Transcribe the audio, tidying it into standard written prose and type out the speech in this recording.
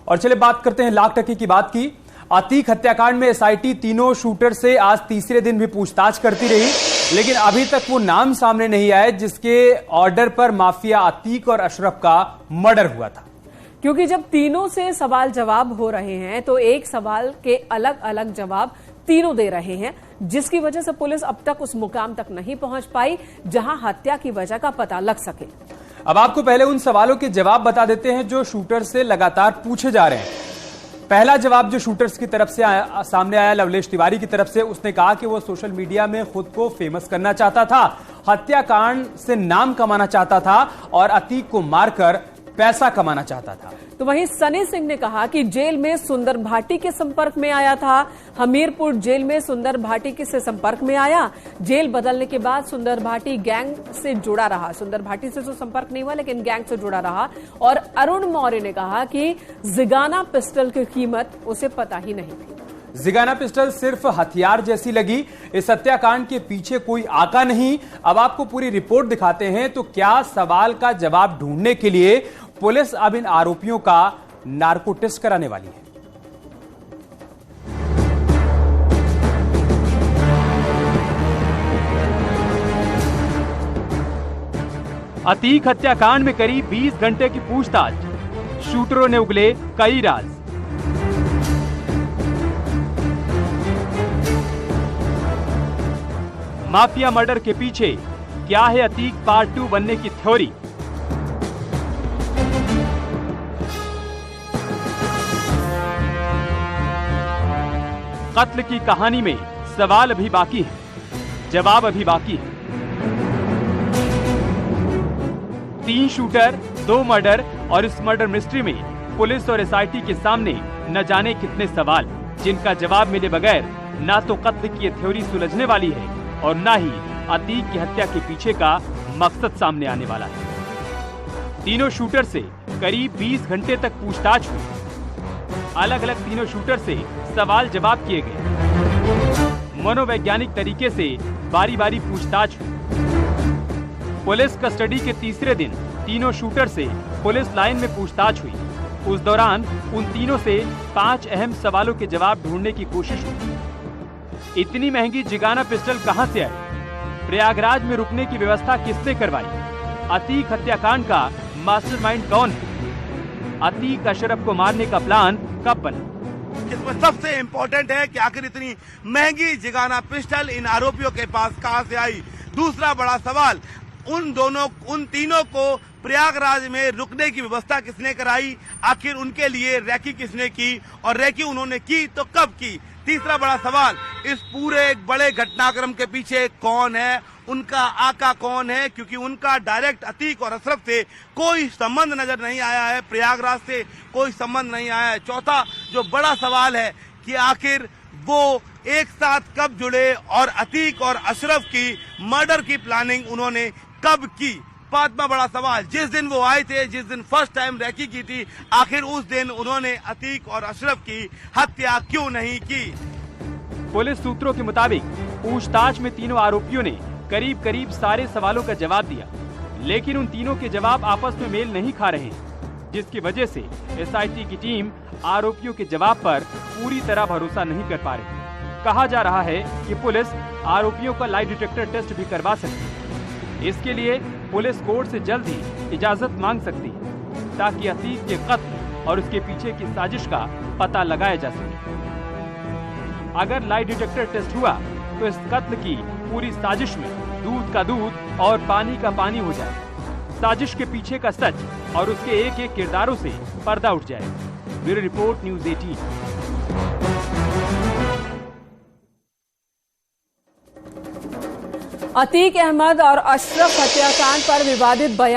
और चलिए बात करते हैं लाख टके की बात की। अतीक हत्याकांड में एसआईटी तीनों शूटर से आज तीसरे दिन भी पूछताछ करती रही, लेकिन अभी तक वो नाम सामने नहीं आए जिसके ऑर्डर पर माफिया अतीक और अशरफ का मर्डर हुआ था। क्योंकि जब तीनों से सवाल जवाब हो रहे हैं तो एक सवाल के अलग अलग जवाब तीनों दे रहे हैं, जिसकी वजह से पुलिस अब तक उस मुकाम तक नहीं पहुंच पाई जहां हत्या की वजह का पता लग सके। अब आपको पहले उन सवालों के जवाब बता देते हैं जो शूटर से लगातार पूछे जा रहे हैं। पहला जवाब जो शूटर्स की तरफ से सामने आया, लवलेश तिवारी की तरफ से, उसने कहा कि वो सोशल मीडिया में खुद को फेमस करना चाहता था, हत्याकांड से नाम कमाना चाहता था और अतीक को मारकर पैसा कमाना चाहता था। तो वहीं सनी सिंह ने कहा कि जेल में सुंदर भाटी के संपर्क में आया था। हमीरपुर जेल में सुंदर भाटी के संपर्क में आया। जेल बदलने के बाद सुंदर भाटी गैंग से जुड़ा रहा। सुंदर भाटी से तो संपर्क नहीं हुआ, लेकिन गैंग से जुड़ा रहा। और अरुण मौर्य ने कहा कि जिगाना पिस्टल की कीमत उसे पता ही नहीं थी। जिगाना पिस्टल सिर्फ हथियार जैसी लगी, इस हत्याकांड के पीछे कोई आका नहीं। अब आपको पूरी रिपोर्ट दिखाते हैं। तो क्या सवाल का जवाब ढूंढने के लिए पुलिस अब इन आरोपियों का नार्को टेस्ट कराने वाली है। अतीक हत्याकांड में करीब 20 घंटे की पूछताछ, शूटरों ने उगले कई राज। माफिया मर्डर के पीछे क्या है अतीक पार्ट 2 बनने की थ्योरी। कत्ल की कहानी में सवाल अभी बाकी है, जवाब अभी बाकी है। 3 शूटर, 2 मर्डर और इस मर्डर मिस्ट्री में पुलिस और एसआईटी के सामने न जाने कितने सवाल, जिनका जवाब मिले बगैर ना तो कत्ल की थ्योरी सुलझने वाली है और ना ही अतीक की हत्या के पीछे का मकसद सामने आने वाला है। तीनों शूटर से करीब 20 घंटे तक पूछताछ हुई। अलग अलग तीनों शूटर से सवाल जवाब किए गए। मनोवैज्ञानिक तरीके से बारी बारी पूछताछ हुई। पुलिस कस्टडी के तीसरे दिन तीनों शूटर से पुलिस लाइन में पूछताछ हुई। उस दौरान उन तीनों से 5 अहम सवालों के जवाब ढूंढने की कोशिश हुई। इतनी महंगी जिगाना पिस्टल कहां से आई? प्रयागराज में रुकने की व्यवस्था किसने करवाई? अतीक हत्याकांड का मास्टरमाइंड कौन है? अतीक अशरफ को मारने का प्लान कब बना? इसमें सबसे इम्पोर्टेंट है कि आखिर इतनी महंगी जिगाना पिस्टल इन आरोपियों के पास कहां से आई। दूसरा बड़ा सवाल, उन तीनों को प्रयागराज में रुकने की व्यवस्था किसने कराई? आखिर उनके लिए रैकी किसने की और रैकी उन्होंने की तो कब की? तीसरा बड़ा सवाल, इस पूरे एक बड़े घटनाक्रम के पीछे कौन है, उनका आका कौन है? क्योंकि उनका डायरेक्ट अतीक और अशरफ से कोई संबंध नजर नहीं आया है, प्रयागराज से कोई संबंध नहीं आया है। चौथा जो बड़ा सवाल है कि आखिर वो एक साथ कब जुड़े और अतीक और अशरफ की मर्डर की प्लानिंग उन्होंने कब की? पांचवा बड़ा सवाल, जिस दिन वो आए थे, जिस दिन फर्स्ट टाइम रैकी की थी, आखिर उस दिन उन्होंने अतीक और अशरफ की हत्या क्यों नहीं की? पुलिस सूत्रों के मुताबिक पूछताछ में तीनों आरोपियों ने करीब करीब सारे सवालों का जवाब दिया, लेकिन उन तीनों के जवाब आपस में मेल नहीं खा रहे हैं, जिसकी वजह से एसआईटी की टीम आरोपियों के जवाब पर पूरी तरह भरोसा नहीं कर पा रही। कहा जा रहा है कि पुलिस आरोपियों का लाई डिटेक्टर टेस्ट भी करवा सकती है। इसके लिए पुलिस कोर्ट से जल्द ही इजाजत मांग सकती है, ताकि अतीक के कत्ल और उसके पीछे की साजिश का पता लगाया जा सके। अगर लाई डिटेक्टर टेस्ट हुआ तो इस कत्ल की पूरी साजिश में दूध का दूध और पानी का पानी हो जाए। साजिश के पीछे का सच और उसके एक एक किरदारों से पर्दा उठ जाए। Bureau report, news 18। Atiq Ahmed और अशरफ हत्याकांड पर विवादित बयान